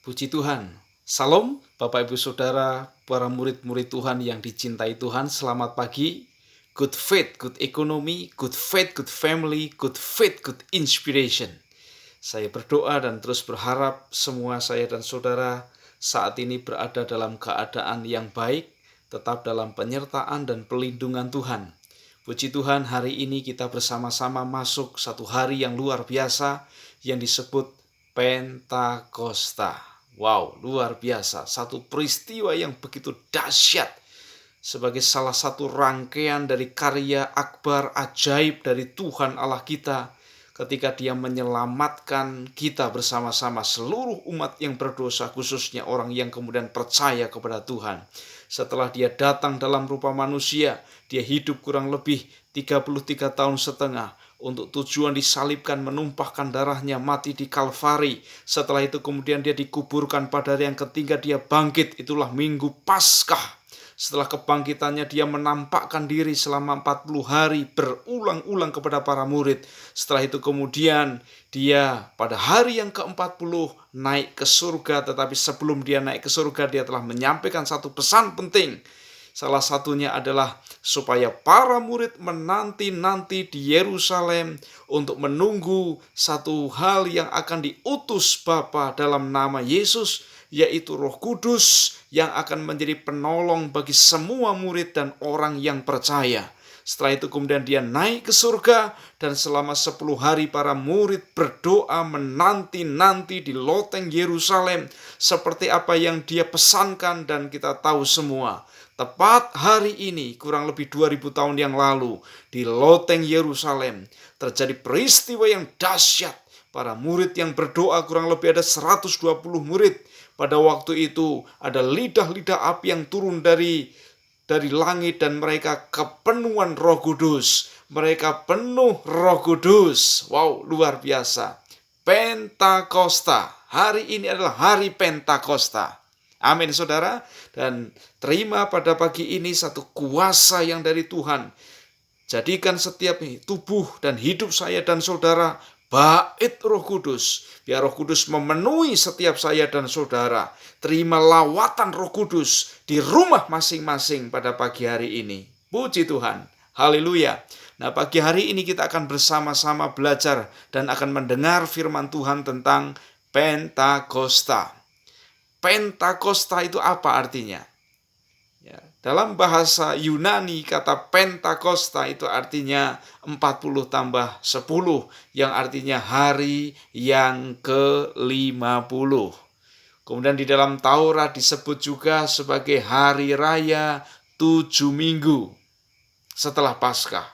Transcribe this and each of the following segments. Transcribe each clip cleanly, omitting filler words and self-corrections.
Puji Tuhan. Salam Bapak Ibu Saudara, para murid-murid Tuhan yang dicintai Tuhan. Selamat pagi. Good faith, good economy, good faith, good family, good faith, good inspiration. Saya berdoa dan terus berharap semua saya dan saudara saat ini berada dalam keadaan yang baik, tetap dalam penyertaan dan pelindungan Tuhan. Puji Tuhan, hari ini kita bersama-sama masuk satu hari yang luar biasa yang disebut Pentakosta. Wow, luar biasa. Satu peristiwa yang begitu dahsyat sebagai salah satu rangkaian dari karya akbar ajaib dari Tuhan Allah kita ketika Dia menyelamatkan kita bersama-sama seluruh umat yang berdosa, khususnya orang yang kemudian percaya kepada Tuhan. Setelah Dia datang dalam rupa manusia, Dia hidup kurang lebih 33 tahun setengah untuk tujuan disalibkan, menumpahkan darahnya, mati di Kalvari. Setelah itu kemudian Dia dikuburkan, pada hari yang ketiga Dia bangkit. Itulah Minggu Paskah. Setelah kebangkitannya Dia menampakkan diri selama 40 hari berulang-ulang kepada para murid. Setelah itu kemudian Dia pada hari yang ke-40 naik ke surga. Tetapi sebelum Dia naik ke surga, Dia telah menyampaikan satu pesan penting. Salah satunya adalah supaya para murid menanti-nanti di Yerusalem untuk menunggu satu hal yang akan diutus Bapa dalam nama Yesus, yaitu Roh Kudus yang akan menjadi penolong bagi semua murid dan orang yang percaya. Setelah itu kemudian Dia naik ke surga, dan selama 10 hari para murid berdoa menanti-nanti di loteng Yerusalem seperti apa yang Dia pesankan. Dan kita tahu semua, tepat hari ini kurang lebih 2000 tahun yang lalu di loteng Yerusalem terjadi peristiwa yang dahsyat. Para murid yang berdoa, kurang lebih ada 120 murid. Pada waktu itu ada lidah-lidah api yang turun dari langit, dan mereka kepenuhan Roh Kudus. Mereka penuh Roh Kudus. Wow, luar biasa. Pentakosta. Hari ini adalah hari Pentakosta. Amin saudara. Dan terima pada pagi ini satu kuasa yang dari Tuhan. Jadikan setiap tubuh dan hidup saya dan saudara bait Roh Kudus. Biar Roh Kudus memenuhi setiap saya dan saudara. Terima lawatan Roh Kudus di rumah masing-masing pada pagi hari ini. Puji Tuhan. Haleluya. Nah, pagi hari ini kita akan bersama-sama belajar dan akan mendengar firman Tuhan tentang Pentakosta. Pentakosta itu apa artinya? Ya, dalam bahasa Yunani kata Pentakosta itu artinya 40 tambah 10, yang artinya hari yang ke-50. Kemudian di dalam Taurat disebut juga sebagai hari raya 7 minggu setelah Paskah.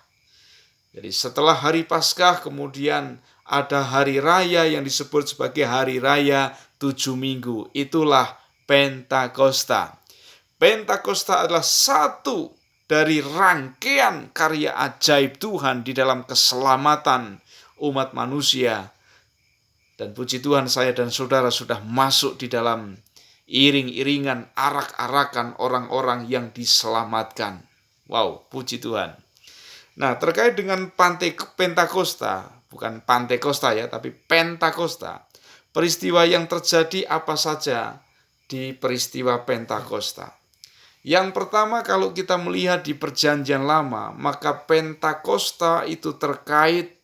Jadi setelah hari Paskah kemudian ada hari raya yang disebut sebagai hari raya 7 minggu. Itulah Pentakosta. Pentakosta adalah satu dari rangkaian karya ajaib Tuhan di dalam keselamatan umat manusia. Dan puji Tuhan, saya dan saudara sudah masuk di dalam iring-iringan, arak-arakan orang-orang yang diselamatkan. Wow, puji Tuhan. Nah, terkait dengan Pentakosta, bukan Pantekosta ya, tapi Pentakosta. Peristiwa yang terjadi apa saja di peristiwa Pentakosta? Yang pertama, kalau kita melihat di Perjanjian Lama, maka Pentakosta itu terkait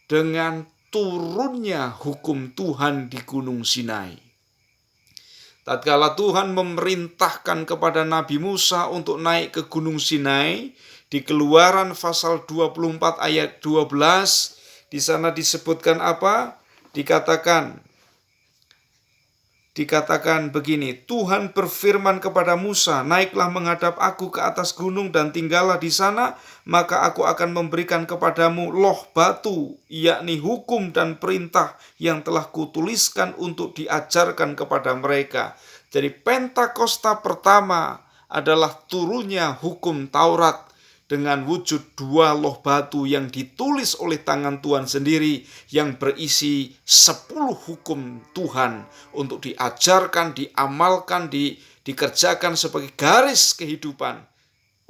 dengan turunnya hukum Tuhan di Gunung Sinai. Tatkala Tuhan memerintahkan kepada Nabi Musa untuk naik ke Gunung Sinai, di Keluaran pasal 24 ayat 12, di sana disebutkan apa? Dikatakan begini, Tuhan berfirman kepada Musa, naiklah menghadap aku ke atas gunung dan tinggallah di sana, maka aku akan memberikan kepadamu loh batu, yakni hukum dan perintah yang telah kutuliskan untuk diajarkan kepada mereka. Jadi Pentakosta pertama adalah turunnya hukum Taurat dengan wujud 2 loh batu yang ditulis oleh tangan Tuhan sendiri, yang berisi 10 hukum Tuhan untuk diajarkan, diamalkan, dikerjakan sebagai garis kehidupan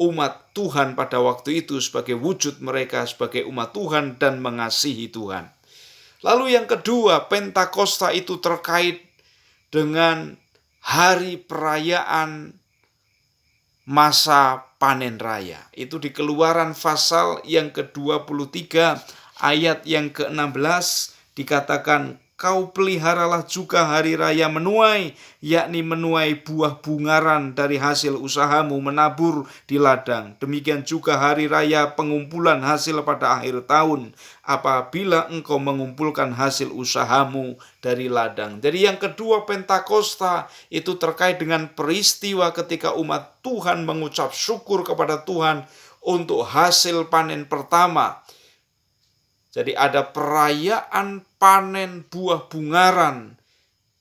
umat Tuhan pada waktu itu, sebagai wujud mereka sebagai umat Tuhan dan mengasihi Tuhan. Lalu yang kedua, Pentakosta itu terkait dengan hari perayaan masa panen raya. Itu di Keluaran pasal yang ke-23 ayat yang ke-16 dikatakan, kau peliharalah juga hari raya menuai, yakni menuai buah bungaran dari hasil usahamu menabur di ladang. Demikian juga hari raya pengumpulan hasil pada akhir tahun, apabila engkau mengumpulkan hasil usahamu dari ladang. Jadi yang kedua, Pentakosta itu terkait dengan peristiwa ketika umat Tuhan mengucap syukur kepada Tuhan untuk hasil panen pertama. Jadi ada perayaan panen buah bungaran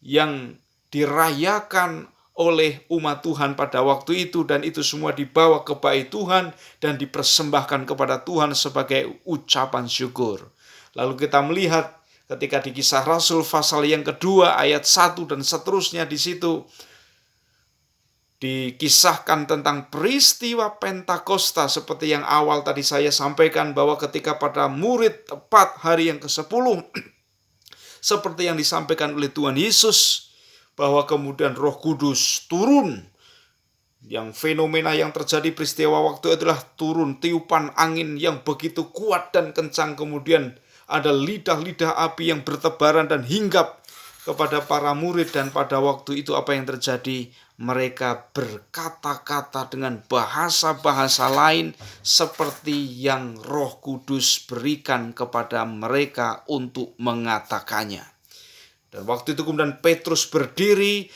yang dirayakan oleh umat Tuhan pada waktu itu, dan itu semua dibawa ke bait Tuhan dan dipersembahkan kepada Tuhan sebagai ucapan syukur. Lalu kita melihat ketika di Kisah Rasul pasal yang kedua ayat 1 dan seterusnya, di situ dikisahkan tentang peristiwa Pentakosta seperti yang awal tadi saya sampaikan, bahwa ketika pada murid tepat hari yang ke-10 seperti yang disampaikan oleh Tuhan Yesus, bahwa kemudian Roh Kudus turun. Yang fenomena yang terjadi peristiwa waktu adalah turun tiupan angin yang begitu kuat dan kencang, kemudian ada lidah-lidah api yang bertebaran dan hinggap kepada para murid, dan pada waktu itu apa yang terjadi? Mereka berkata-kata dengan bahasa-bahasa lain seperti yang Roh Kudus berikan kepada mereka untuk mengatakannya. Dan waktu itu kemudian Petrus berdiri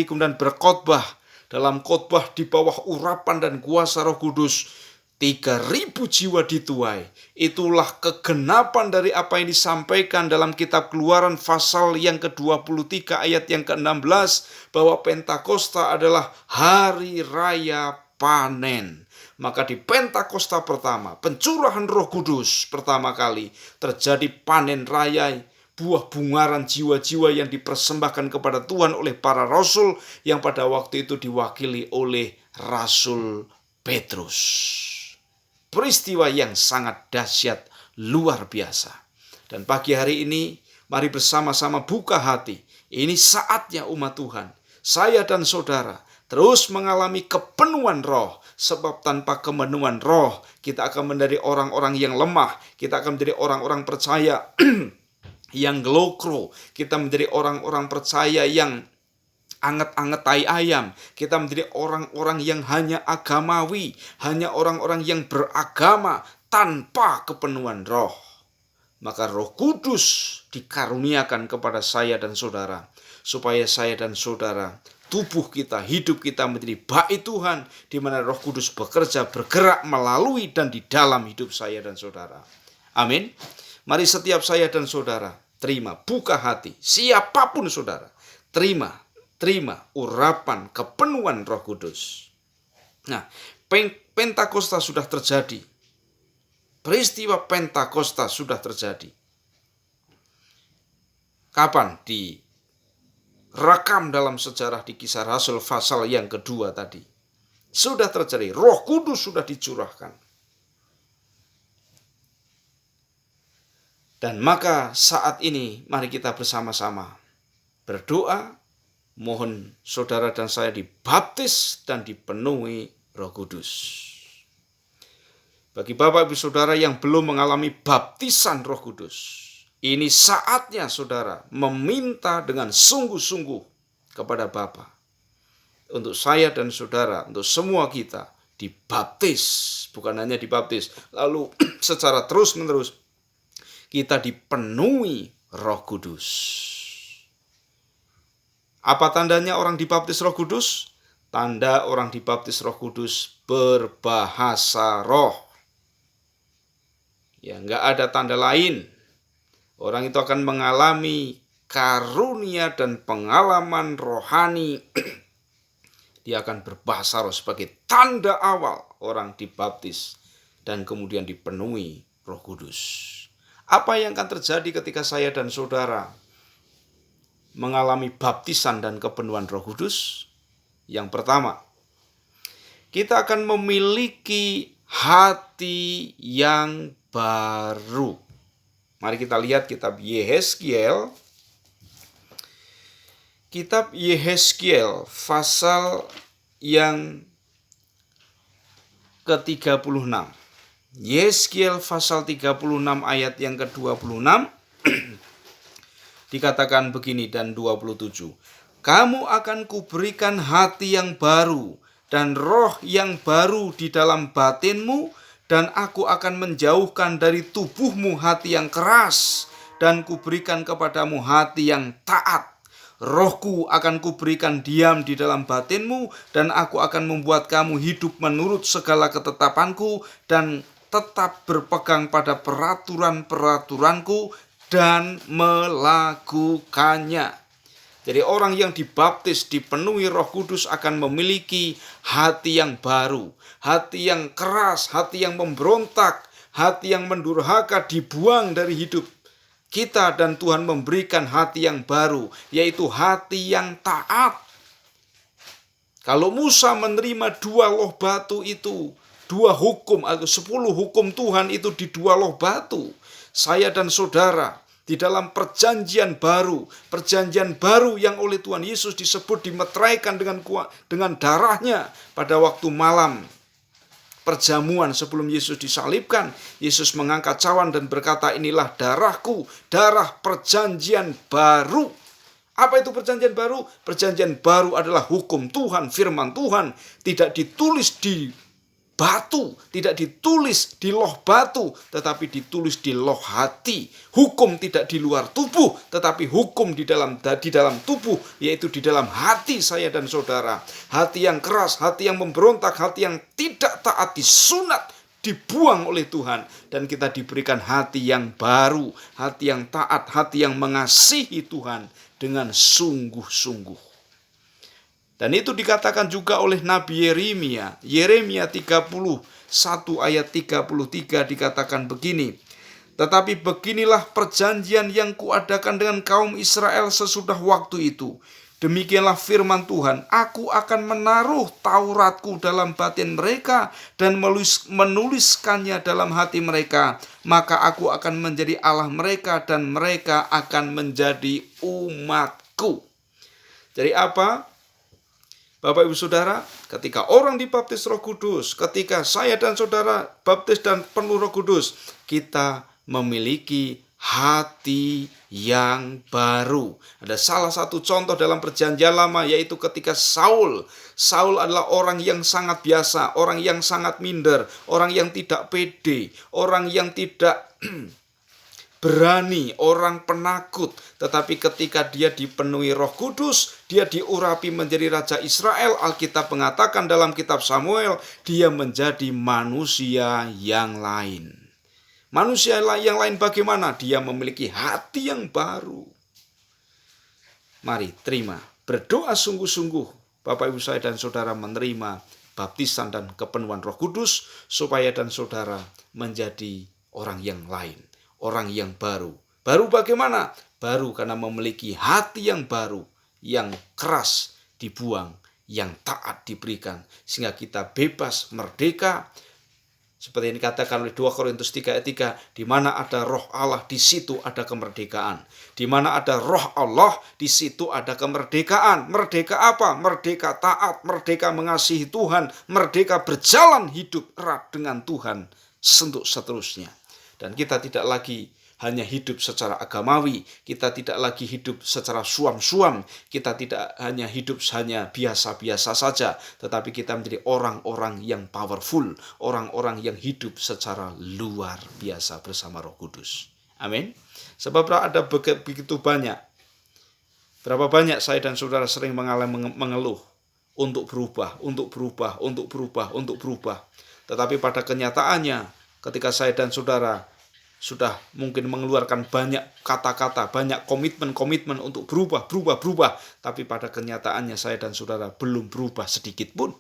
kemudian berkhotbah. Dalam khotbah di bawah urapan dan kuasa Roh Kudus, 3.000 jiwa dituai. Itulah kegenapan dari apa yang disampaikan dalam kitab Keluaran pasal yang ke-23 ayat yang ke-16, bahwa Pentakosta adalah hari raya panen. Maka di Pentakosta pertama, pencurahan Roh Kudus pertama kali, terjadi panen raya, buah bungaran jiwa-jiwa yang dipersembahkan kepada Tuhan oleh para rasul, yang pada waktu itu diwakili oleh Rasul Petrus. Peristiwa yang sangat dahsyat, luar biasa. Dan pagi hari ini, mari bersama-sama buka hati. Ini saatnya umat Tuhan, saya dan saudara, terus mengalami kepenuhan roh. Sebab tanpa kepenuhan roh, kita akan menjadi orang-orang yang lemah. Kita akan menjadi orang-orang percaya yang glokro. Kita menjadi orang-orang percaya yang anget-anget tai ayam. Kita menjadi orang-orang yang hanya agamawi, hanya orang-orang yang beragama tanpa kepenuhan roh. Maka Roh Kudus dikaruniakan kepada saya dan saudara, supaya saya dan saudara, tubuh kita, hidup kita menjadi bait Tuhan, di mana Roh Kudus bekerja, bergerak melalui dan di dalam hidup saya dan saudara. Amin. Mari setiap saya dan saudara terima, buka hati, siapapun saudara, terima urapan kepenuhan Roh Kudus. Nah, Pentakosta sudah terjadi. Peristiwa Pentakosta sudah terjadi. Kapan? Direkam dalam sejarah di Kisah Rasul pasal yang kedua tadi. Sudah terjadi, Roh Kudus sudah dicurahkan. Dan maka saat ini mari kita bersama-sama berdoa, mohon saudara dan saya dibaptis dan dipenuhi Roh Kudus. Bagi Bapak Ibu Saudara yang belum mengalami baptisan Roh Kudus, ini saatnya saudara meminta dengan sungguh-sungguh kepada Bapa. Untuk saya dan saudara, untuk semua kita dibaptis, bukan hanya dibaptis, lalu secara terus-menerus kita dipenuhi Roh Kudus. Apa tandanya orang dibaptis Roh Kudus? Tanda orang dibaptis Roh Kudus berbahasa roh. Ya, enggak ada tanda lain. Orang itu akan mengalami karunia dan pengalaman rohani. Dia akan berbahasa roh sebagai tanda awal orang dibaptis dan kemudian dipenuhi Roh Kudus. Apa yang akan terjadi ketika saya dan saudara mengalami baptisan dan kepenuhan Roh Kudus? Yang pertama, kita akan memiliki hati yang baru. Mari kita lihat kitab Yehezkiel Kitab Yehezkiel pasal yang ke-36. Yehezkiel pasal 36 ayat yang ke-26 dikatakan begini dan 27. Kamu akan kuberikan hati yang baru dan roh yang baru di dalam batinmu, dan aku akan menjauhkan dari tubuhmu hati yang keras dan kuberikan kepadamu hati yang taat. Rohku akan kuberikan diam di dalam batinmu, dan aku akan membuat kamu hidup menurut segala ketetapanku dan tetap berpegang pada peraturan-peraturanku dan melakukannya. Jadi orang yang dibaptis dipenuhi Roh Kudus akan memiliki hati yang baru, hati yang keras, hati yang memberontak, hati yang mendurhaka dibuang dari hidup kita, dan Tuhan memberikan hati yang baru, yaitu hati yang taat. Kalau Musa menerima 2 loh batu itu, 2 hukum atau 10 hukum Tuhan itu di 2 loh batu, saya dan saudara di dalam perjanjian baru yang oleh Tuhan Yesus disebut dimeteraikan dengan darahnya pada waktu malam perjamuan sebelum Yesus disalibkan. Yesus mengangkat cawan dan berkata, inilah darahku, darah perjanjian baru. Apa itu perjanjian baru? Perjanjian baru adalah hukum Tuhan, firman Tuhan, tidak ditulis di batu, tidak ditulis di loh batu, tetapi ditulis di loh hati. Hukum tidak di luar tubuh, tetapi hukum di dalam tubuh, yaitu di dalam hati saya dan saudara. Hati yang keras, hati yang memberontak, hati yang tidak taat disunat, dibuang oleh Tuhan, dan kita diberikan hati yang baru, hati yang taat, hati yang mengasihi Tuhan dengan sungguh-sungguh. Dan itu dikatakan juga oleh Nabi Yeremia. Yeremia 31 ayat 33 dikatakan begini. Tetapi beginilah perjanjian yang kuadakan dengan kaum Israel sesudah waktu itu. Demikianlah firman Tuhan, aku akan menaruh Tauratku dalam batin mereka dan menuliskannya dalam hati mereka. Maka aku akan menjadi Allah mereka dan mereka akan menjadi umatku. Jadi apa? Bapak Ibu Saudara, ketika orang dibaptis Roh Kudus, ketika saya dan saudara baptis dan penuh Roh Kudus, kita memiliki hati yang baru. Ada salah satu contoh dalam perjanjian lama, yaitu ketika Saul adalah orang yang sangat biasa, orang yang sangat minder, orang yang tidak pede, orang yang tidak berani, orang penakut. Tetapi ketika dia dipenuhi Roh Kudus, dia diurapi menjadi Raja Israel. Alkitab mengatakan dalam kitab Samuel, dia menjadi manusia yang lain. Manusia yang lain bagaimana? Dia memiliki hati yang baru. Mari terima, berdoa sungguh-sungguh Bapak Ibu saya dan saudara menerima baptisan dan kepenuhan Roh Kudus, supaya dan saudara menjadi orang yang lain, orang yang baru. Baru bagaimana? Baru karena memiliki hati yang baru, yang keras dibuang, yang taat diberikan, sehingga kita bebas, merdeka. Seperti yang dikatakan oleh 2 Korintus 3 ayat 3, di mana ada Roh Allah, di situ ada kemerdekaan. Di mana ada Roh Allah, di situ ada kemerdekaan. Merdeka apa? Merdeka taat, merdeka mengasihi Tuhan, merdeka berjalan hidup erat dengan Tuhan untuk seterusnya. Dan kita tidak lagi hanya hidup secara agamawi, kita tidak lagi hidup secara suam-suam, kita tidak hanya hidup hanya biasa-biasa saja, tetapi kita menjadi orang-orang yang powerful, orang-orang yang hidup secara luar biasa bersama Roh Kudus. Amin. Sebab ada begitu banyak, berapa banyak saya dan saudara sering mengeluh untuk berubah. Tetapi pada kenyataannya, ketika saya dan saudara sudah mungkin mengeluarkan banyak kata-kata, banyak komitmen untuk berubah, tapi pada kenyataannya saya dan saudara belum berubah sedikit pun.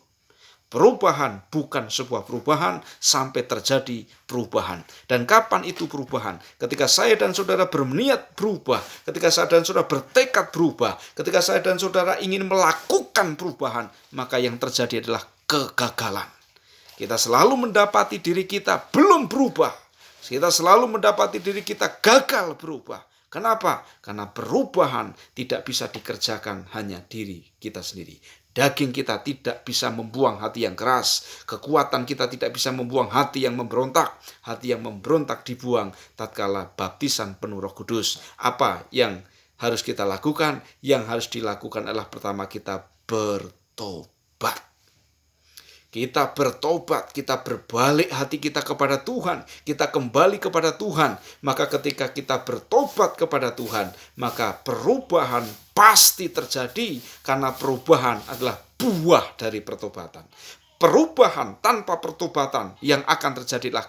Perubahan bukan sebuah perubahan sampai terjadi perubahan. Dan kapan itu perubahan? Ketika saya dan saudara berniat berubah, ketika saya dan saudara bertekad berubah, ketika saya dan saudara ingin melakukan perubahan, maka yang terjadi adalah kegagalan. Kita selalu mendapati diri kita belum berubah. Kita selalu mendapati diri kita gagal berubah. Kenapa? Karena perubahan tidak bisa dikerjakan hanya diri kita sendiri. Daging kita tidak bisa membuang hati yang keras. Kekuatan kita tidak bisa membuang hati yang memberontak. Hati yang memberontak dibuang tatkala baptisan penuh Roh Kudus. Apa yang harus kita lakukan? Yang harus dilakukan adalah pertama kita bertobat. Kita bertobat, kita berbalik hati kita kepada Tuhan, kita kembali kepada Tuhan. Maka ketika kita bertobat kepada Tuhan, maka perubahan pasti terjadi, karena perubahan adalah buah dari pertobatan. Perubahan tanpa pertobatan yang akan terjadi adalah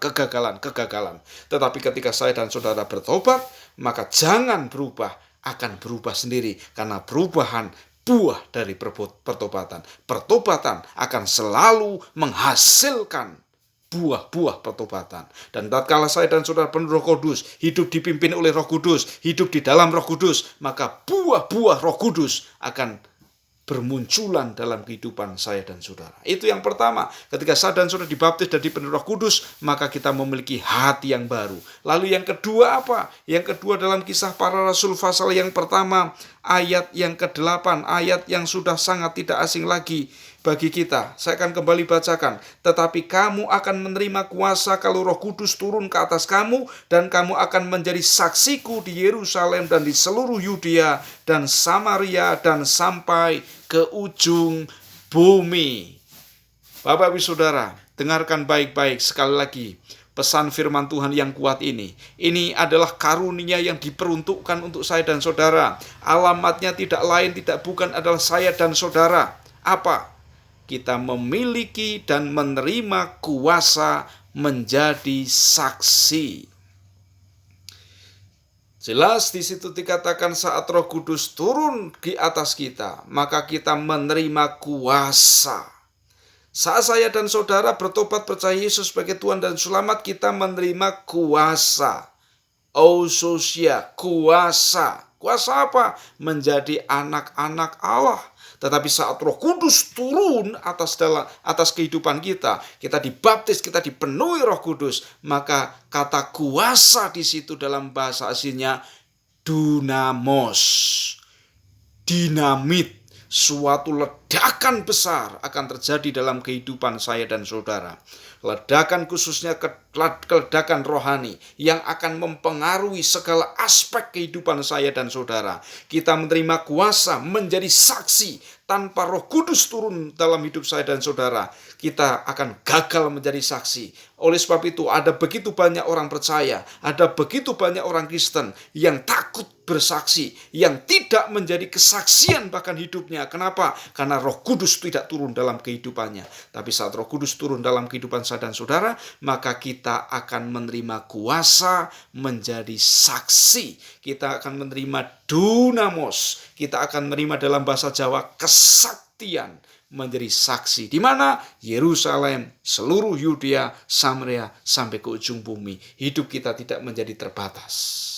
kegagalan. Tetapi ketika saya dan saudara bertobat, maka jangan berubah, akan berubah sendiri, karena perubahan buah dari pertobatan. Pertobatan akan selalu menghasilkan buah-buah pertobatan. Dan tatkala saya dan saudara penuh Roh Kudus, hidup dipimpin oleh Roh Kudus, hidup di dalam Roh Kudus, maka buah-buah Roh Kudus akan bermunculan dalam kehidupan saya dan saudara. Itu yang pertama. Ketika saya dan saudara dibaptis dan dipenuhi Roh Kudus, maka kita memiliki hati yang baru. Lalu yang kedua apa? Yang kedua dalam Kisah Para Rasul pasal yang pertama, ayat yang ke-8, ayat yang sudah sangat tidak asing lagi bagi kita. Saya akan kembali bacakan. Tetapi kamu akan menerima kuasa kalau Roh Kudus turun ke atas kamu, dan kamu akan menjadi saksiku di Yerusalem dan di seluruh Yudea dan Samaria dan sampai ke ujung bumi. Bapak Ibu Saudara, dengarkan baik-baik sekali lagi pesan firman Tuhan yang kuat ini. Ini adalah karunia yang diperuntukkan untuk saya dan saudara. Alamatnya tidak lain, tidak bukan adalah saya dan saudara. Apa? Kita memiliki dan menerima kuasa menjadi saksi. Jelas di situ dikatakan saat Roh Kudus turun di atas kita, maka kita menerima kuasa. Saat saya dan saudara bertobat percaya Yesus sebagai Tuhan dan Selamat, kita menerima kuasa. Ousosia, kuasa. Kuasa apa? Menjadi anak-anak Allah. Tetapi saat Roh Kudus turun atas kehidupan kita, kita dibaptis, kita dipenuhi Roh Kudus, maka kata kuasa di situ dalam bahasa aslinya dunamos, dinamit. Suatu ledakan besar akan terjadi dalam kehidupan saya dan saudara. Ledakan khususnya ledakan rohani yang akan mempengaruhi segala aspek kehidupan saya dan saudara. Kita menerima kuasa menjadi saksi. Tanpa Roh Kudus turun dalam hidup saya dan saudara, kita akan gagal menjadi saksi. Oleh sebab itu ada begitu banyak orang percaya, ada begitu banyak orang Kristen yang takut bersaksi, yang tidak menjadi kesaksian bahkan hidupnya. Kenapa? Karena Roh Kudus tidak turun dalam kehidupannya. Tapi saat Roh Kudus turun dalam kehidupan saya dan saudara, maka kita akan menerima kuasa menjadi saksi. Kita akan menerima dunamos. Kita akan menerima dalam bahasa Jawa kesaktian menjadi saksi. Di mana? Yerusalem, seluruh Yudea, Samaria, sampai ke ujung bumi. Hidup kita tidak menjadi terbatas.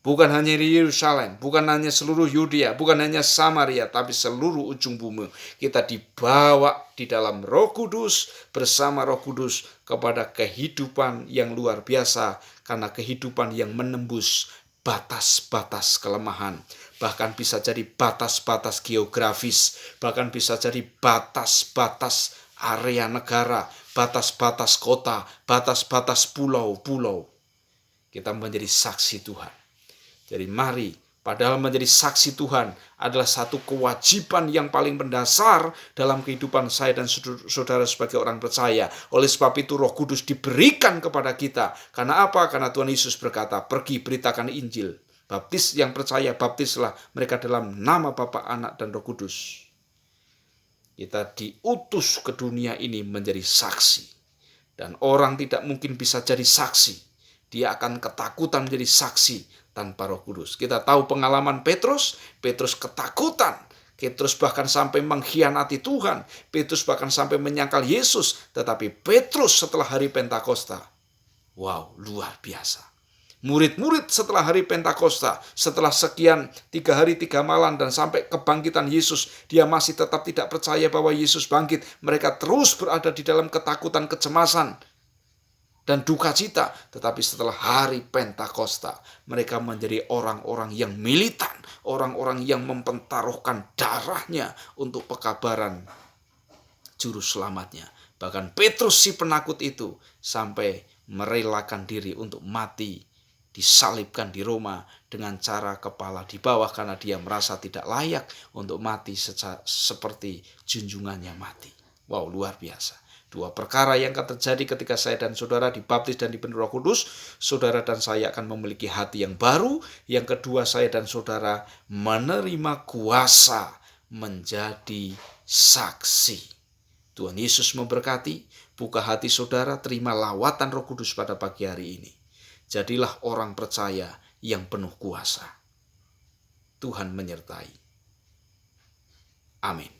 Bukan hanya di Yerusalem, bukan hanya seluruh Yudea, bukan hanya Samaria, tapi seluruh ujung bumi. Kita dibawa di dalam Roh Kudus, bersama Roh Kudus kepada kehidupan yang luar biasa, karena kehidupan yang menembus batas-batas kelemahan. Bahkan bisa jadi batas-batas geografis, bahkan bisa jadi batas-batas area negara, batas-batas kota, batas-batas pulau-pulau. Kita menjadi saksi Tuhan. Jadi mari, padahal menjadi saksi Tuhan adalah satu kewajiban yang paling mendasar dalam kehidupan saya dan saudara sebagai orang percaya. Oleh sebab itu Roh Kudus diberikan kepada kita. Karena apa? Karena Tuhan Yesus berkata, pergi beritakan Injil. Baptis yang percaya, baptislah mereka dalam nama Bapa, Anak, dan Roh Kudus. Kita diutus ke dunia ini menjadi saksi. Dan orang tidak mungkin bisa jadi saksi. Dia akan ketakutan menjadi saksi tanpa Roh Kudus. Kita tahu pengalaman Petrus ketakutan. Petrus bahkan sampai mengkhianati Tuhan. Petrus bahkan sampai menyangkal Yesus. Tetapi Petrus setelah hari Pentakosta, wow, luar biasa. Murid-murid setelah hari Pentakosta, setelah sekian 3 hari 3 malam dan sampai kebangkitan Yesus, dia masih tetap tidak percaya bahwa Yesus bangkit. Mereka terus berada di dalam ketakutan, kecemasan. dan duka cita. Tetapi setelah hari Pentakosta, mereka menjadi orang-orang yang militan, orang-orang yang mempertaruhkan darahnya untuk pekabaran juru selamatnya. Bahkan Petrus si penakut itu sampai merelakan diri untuk mati, disalibkan di Roma dengan cara kepala di bawah karena dia merasa tidak layak untuk mati seperti junjungannya mati. Wow, luar biasa. Dua perkara yang akan terjadi ketika saya dan saudara dibaptis dan dipenuhi Roh Kudus. Saudara dan saya akan memiliki hati yang baru. Yang kedua, saya dan saudara menerima kuasa menjadi saksi. Tuhan Yesus memberkati. Buka hati saudara, terima lawatan Roh Kudus pada pagi hari ini. Jadilah orang percaya yang penuh kuasa. Tuhan menyertai. Amin.